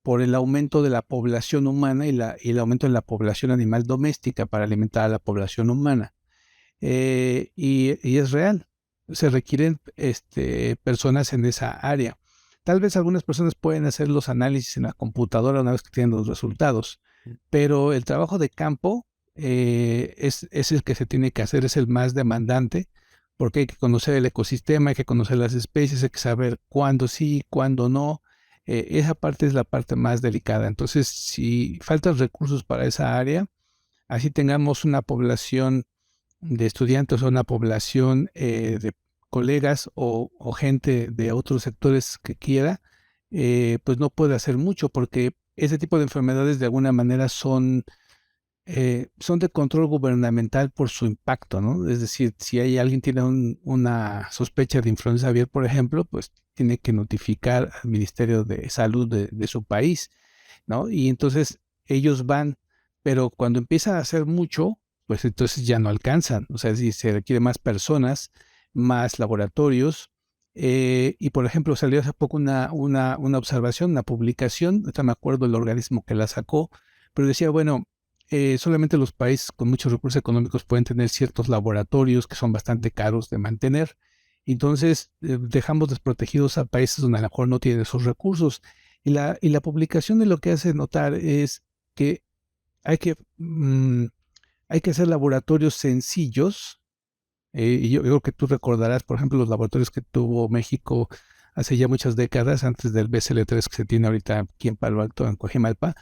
por el aumento de la población humana y el aumento de la población animal doméstica para alimentar a la población humana. Y es real. Se requieren personas en esa área. Tal vez algunas personas pueden hacer los análisis en la computadora una vez que tienen los resultados, pero el trabajo de campo es el que se tiene que hacer, es el más demandante, porque hay que conocer el ecosistema, hay que conocer las especies, hay que saber cuándo sí, cuándo no. Esa parte es la parte más delicada. Entonces, si faltan recursos para esa área, así tengamos una población de estudiantes o una población de colegas o gente de otros sectores que quiera, pues no puede hacer mucho porque ese tipo de enfermedades de alguna manera son de control gubernamental por su impacto, ¿no? Es decir, si hay alguien tiene una sospecha de influenza aviar, por ejemplo, pues tiene que notificar al Ministerio de Salud de su país, ¿no? Y entonces ellos van, pero cuando empieza a hacer mucho, pues entonces ya no alcanzan. O sea, si se requiere más personas, más laboratorios. Y por ejemplo, salió hace poco una observación, una publicación, ahorita me acuerdo el organismo que la sacó, pero decía, bueno, solamente los países con muchos recursos económicos pueden tener ciertos laboratorios que son bastante caros de mantener. Entonces, dejamos desprotegidos a países donde a lo mejor no tienen esos recursos. Y la publicación de lo que hace notar es que hay que, mm, hay que hacer laboratorios sencillos. Y yo creo que tú recordarás, por ejemplo, los laboratorios que tuvo México hace ya muchas décadas, antes del BSL-3 que se tiene ahorita aquí en Palo Alto, en Coajimalpa,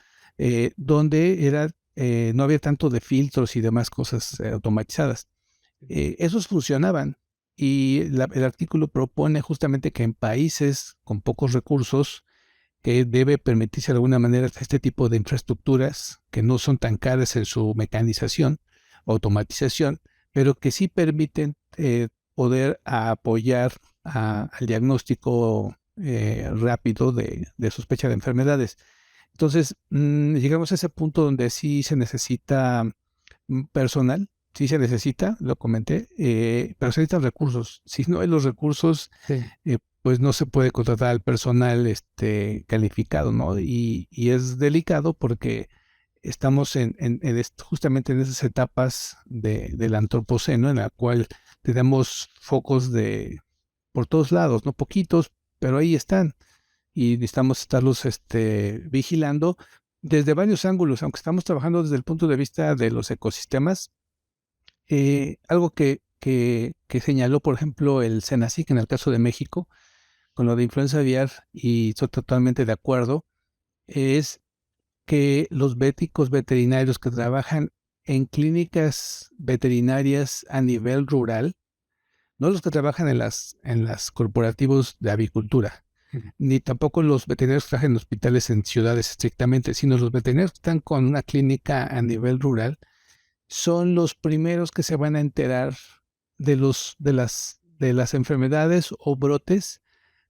donde no había tanto de filtros y demás cosas automatizadas. Esos funcionaban y el artículo propone justamente que en países con pocos recursos, que debe permitirse de alguna manera este tipo de infraestructuras que no son tan caras en su mecanización, automatización, pero que sí permiten poder apoyar al diagnóstico rápido de sospecha de enfermedades. Entonces, llegamos a ese punto donde sí se necesita personal, sí se necesita, lo comenté, pero se necesitan recursos. Si no hay los recursos, Sí. pues no se puede contratar al personal calificado, ¿no? Y es delicado porque estamos justamente en esas etapas del antropoceno, en la cual tenemos focos por todos lados, no poquitos, pero ahí están. Y necesitamos estarlos vigilando desde varios ángulos, aunque estamos trabajando desde el punto de vista de los ecosistemas. Algo que señaló, por ejemplo, el CENACYT en el caso de México, con lo de influenza aviar, y estoy totalmente de acuerdo, es que los médicos veterinarios que trabajan en clínicas veterinarias a nivel rural, no los que trabajan en las corporativos de avicultura, ni tampoco los veterinarios que trabajan en hospitales en ciudades estrictamente, sino los veterinarios que están con una clínica a nivel rural, son los primeros que se van a enterar de las enfermedades o brotes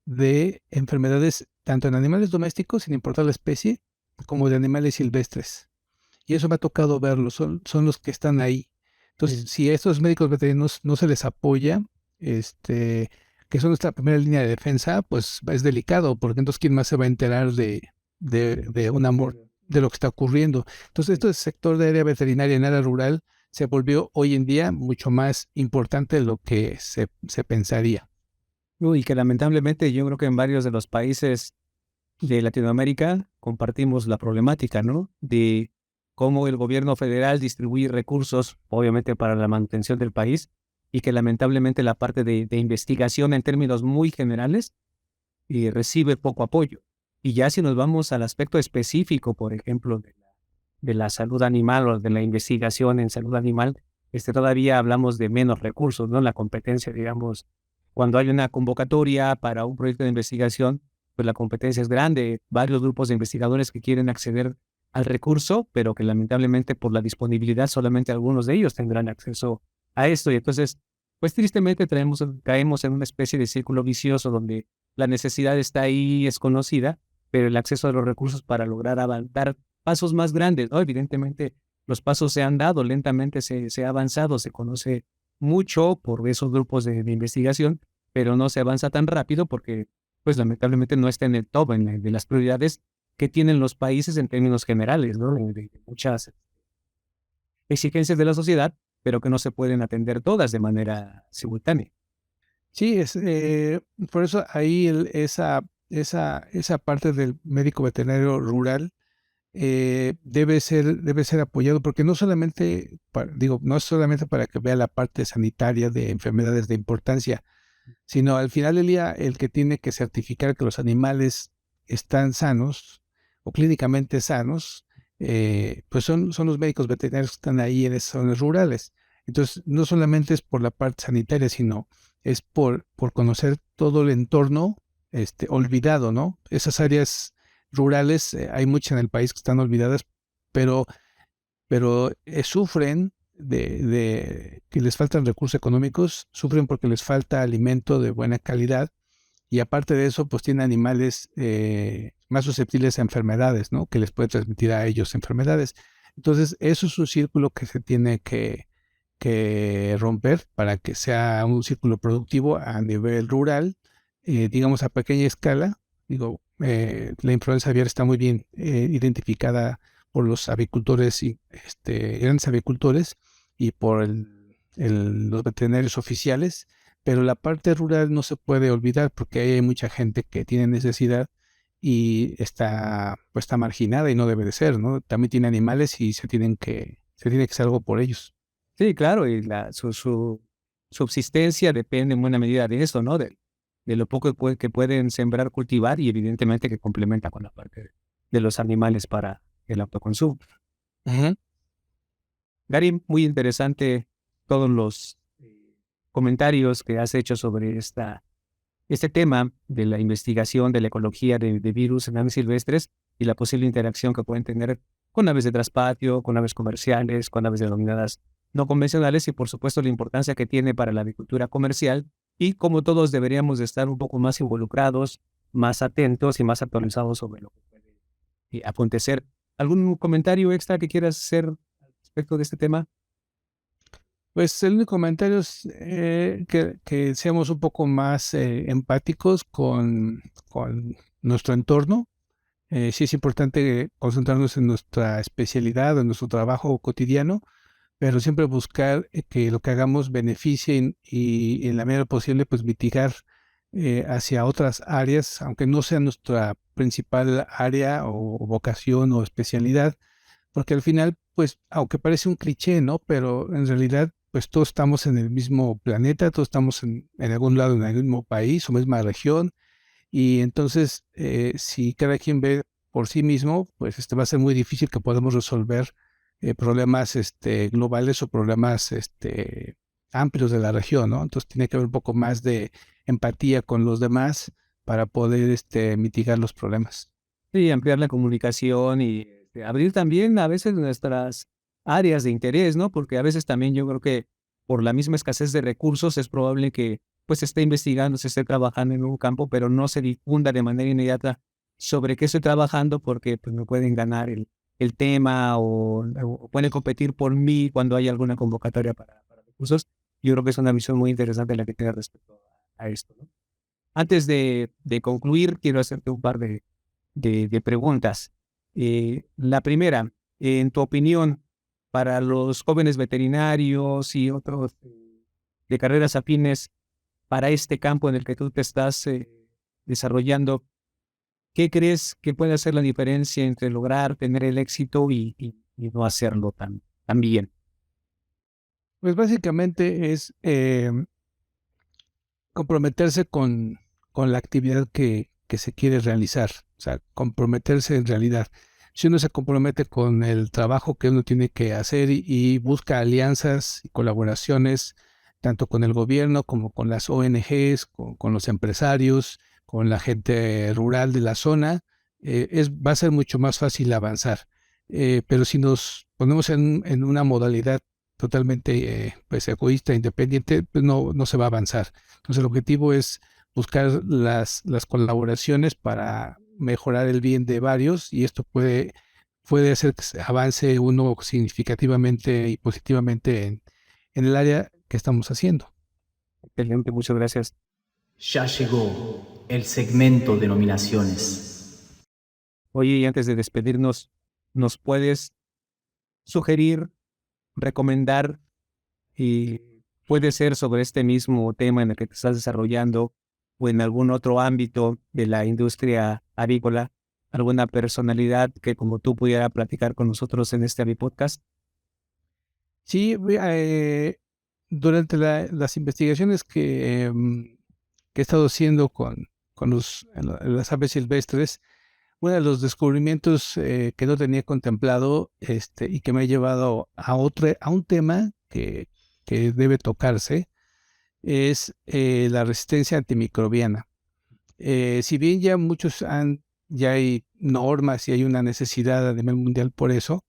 de enfermedades tanto en animales domésticos, sin importar la especie, como de animales silvestres. Y eso me ha tocado verlo, son los que están ahí. Entonces, si a estos médicos veterinarios no se les apoya, que son nuestra primera línea de defensa, pues es delicado, porque entonces quién más se va a enterar de un amor, de lo que está ocurriendo. Entonces, esto del sector de área veterinaria en área rural se volvió hoy en día mucho más importante de lo que se pensaría. Y que lamentablemente yo creo que en varios de los países de Latinoamérica compartimos la problemática, ¿no? De cómo el gobierno federal distribuye recursos, obviamente para la manutención del país, y que lamentablemente la parte de investigación en términos muy generales recibe poco apoyo. Y ya si nos vamos al aspecto específico, por ejemplo, de la salud animal o de la investigación en salud animal, todavía hablamos de menos recursos, ¿no? La competencia, digamos, cuando hay una convocatoria para un proyecto de investigación, pues la competencia es grande, varios grupos de investigadores que quieren acceder al recurso, pero que lamentablemente por la disponibilidad solamente algunos de ellos tendrán acceso a esto. Y entonces, pues tristemente caemos en una especie de círculo vicioso donde la necesidad está ahí, es conocida, pero el acceso a los recursos para lograr dar pasos más grandes, ¿no? Evidentemente, los pasos se han dado, lentamente se ha avanzado, se conoce mucho por esos grupos de investigación, pero no se avanza tan rápido porque, pues lamentablemente no está en el top de las prioridades que tienen los países en términos generales, ¿no? De muchas exigencias de la sociedad, pero que no se pueden atender todas de manera simultánea. Sí, por eso ahí esa parte del médico veterinario rural debe ser apoyado, porque no solamente, no es solamente para que vea la parte sanitaria de enfermedades de importancia, sino al final del día el que tiene que certificar que los animales están sanos o clínicamente sanos, pues son los médicos veterinarios que están ahí en esas zonas rurales. Entonces, no solamente es por la parte sanitaria, sino es por conocer todo el entorno olvidado, ¿no? Esas áreas rurales, hay muchas en el país que están olvidadas, pero, pero sufren de que les faltan recursos económicos, sufren porque les falta alimento de buena calidad y aparte de eso, pues tienen animales más susceptibles a enfermedades, ¿no? Que les puede transmitir a ellos enfermedades. Entonces, eso es un círculo que se tiene que romper para que sea un círculo productivo a nivel rural, digamos a pequeña escala. La influenza aviar está muy bien identificada por los avicultores y grandes avicultores y por los veterinarios oficiales, pero la parte rural no se puede olvidar porque ahí hay mucha gente que tiene necesidad y pues está marginada y no debe de ser, ¿no? También tiene animales y se tiene que hacer algo por ellos. Sí, claro, y su subsistencia depende en buena medida de eso, ¿no? De lo poco que pueden sembrar, cultivar y evidentemente que complementa con la parte de los animales para el autoconsumo. Ujú. Gary, muy interesante todos los comentarios que has hecho sobre este tema de la investigación de la ecología de virus en aves silvestres y la posible interacción que pueden tener con aves de traspatio, con aves comerciales, con aves denominadas no convencionales y por supuesto la importancia que tiene para la avicultura comercial y cómo todos deberíamos de estar un poco más involucrados, más atentos y más actualizados sobre lo que puede acontecer. ¿Algún comentario extra que quieras hacer al respecto de este tema? Pues el único comentario es que seamos un poco más empáticos con nuestro entorno. Sí es importante concentrarnos en nuestra especialidad, en nuestro trabajo cotidiano, pero siempre buscar que lo que hagamos beneficie y en la medida posible pues mitigar hacia otras áreas, aunque no sea nuestra principal área o vocación o especialidad, porque al final, pues, aunque parece un cliché, ¿no? Pero en realidad, pues todos estamos en el mismo planeta, todos estamos en algún lado, en el mismo país o misma región, y entonces, si cada quien ve por sí mismo, pues va a ser muy difícil que podamos resolver problemas globales o problemas amplios de la región, ¿no? Entonces tiene que haber un poco más de empatía con los demás para poder mitigar los problemas. Sí, ampliar la comunicación y abrir también a veces nuestras áreas de interés, ¿no? Porque a veces también yo creo que por la misma escasez de recursos es probable que pues se esté investigando, se esté trabajando en un campo, pero no se difunda de manera inmediata sobre qué estoy trabajando porque pues me pueden ganar el tema o pueden competir por mí cuando hay alguna convocatoria para recursos. Yo creo que es una visión muy interesante la que tiene respecto a esto, ¿no? Antes de concluir, quiero hacerte un par de preguntas. La primera, en tu opinión, para los jóvenes veterinarios y otros de carreras afines para este campo en el que tú te estás desarrollando, ¿qué crees que puede hacer la diferencia entre lograr tener el éxito y no hacerlo tan bien? Pues básicamente es comprometerse con la actividad que se quiere realizar, o sea, comprometerse en realidad. Si uno se compromete con el trabajo que uno tiene que hacer y busca alianzas y colaboraciones, tanto con el gobierno como con las ONGs, con los empresarios, con la gente rural de la zona, va a ser mucho más fácil avanzar. Pero si nos ponemos en una modalidad totalmente pues egoísta, independiente, pues no se va a avanzar. Entonces el objetivo es buscar las colaboraciones para mejorar el bien de varios y esto puede hacer que avance uno significativamente y positivamente en el área que estamos haciendo. Excelente, muchas gracias. Ya llegó el segmento de nominaciones. Oye, y antes de despedirnos, ¿nos puedes sugerir, recomendar y puede ser sobre este mismo tema en el que te estás desarrollando o en algún otro ámbito de la industria avícola, alguna personalidad que como tú pudiera platicar con nosotros en este Avipodcast? Sí, durante las investigaciones que he estado haciendo con las aves silvestres, uno de los descubrimientos que no tenía contemplado y que me ha llevado a un tema que debe tocarse es la resistencia antimicrobiana. Si bien ya hay normas y hay una necesidad a nivel mundial por eso,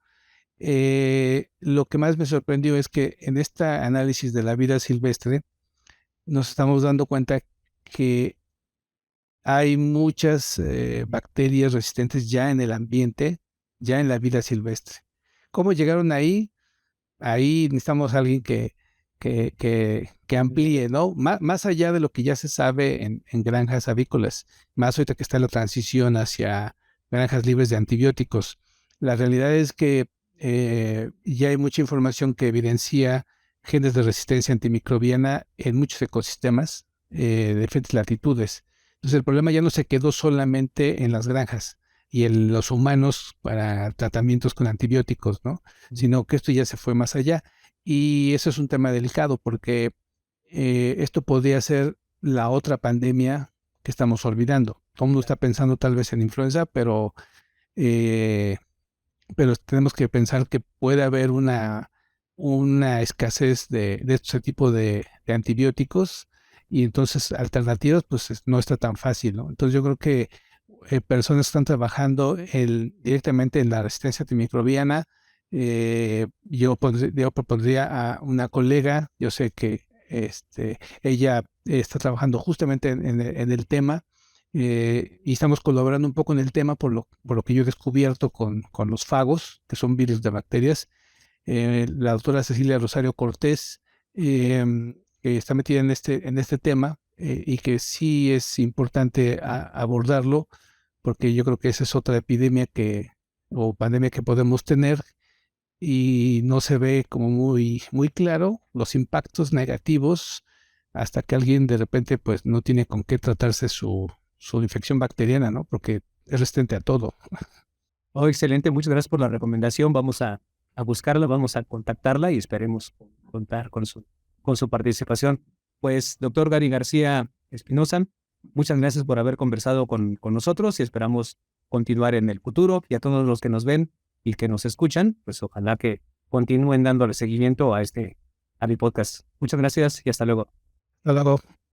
lo que más me sorprendió es que en este análisis de la vida silvestre nos estamos dando cuenta que hay muchas bacterias resistentes ya en el ambiente, ya en la vida silvestre. ¿Cómo llegaron ahí? Ahí necesitamos a alguien que amplíe, ¿no? Más allá de lo que ya se sabe en granjas avícolas, más ahorita que está la transición hacia granjas libres de antibióticos. La realidad es que ya hay mucha información que evidencia genes de resistencia antimicrobiana en muchos ecosistemas de diferentes latitudes. Entonces el problema ya no se quedó solamente en las granjas y en los humanos para tratamientos con antibióticos, ¿no? Sino que esto ya se fue más allá. Y eso es un tema delicado porque esto podría ser la otra pandemia que estamos olvidando. Todo el mundo está pensando tal vez en influenza, eh, pero tenemos que pensar que puede haber una escasez de este tipo de antibióticos y entonces alternativas pues no está tan fácil, ¿no? Entonces yo creo que personas que están trabajando directamente en la resistencia antimicrobiana, yo propondría a una colega, yo sé que ella está trabajando justamente en el tema y estamos colaborando un poco en el tema por lo que yo he descubierto con los fagos, que son virus de bacterias. La doctora Cecilia Rosario Cortés, que está metida en este tema y que sí es importante abordarlo, porque yo creo que esa es otra epidemia o pandemia que podemos tener y no se ve como muy claro los impactos negativos hasta que alguien de repente pues no tiene con qué tratarse su infección bacteriana, ¿no? Porque es resistente a todo. Oh, excelente, muchas gracias por la recomendación. Vamos a buscarla, vamos a contactarla y esperemos contar con su participación. Pues, doctor Gary García Espinosa, muchas gracias por haber conversado con nosotros y esperamos continuar en el futuro. Y a todos los que nos ven, y que nos escuchan, pues ojalá que continúen dándole seguimiento a mi podcast. Muchas gracias y hasta luego. Hasta luego.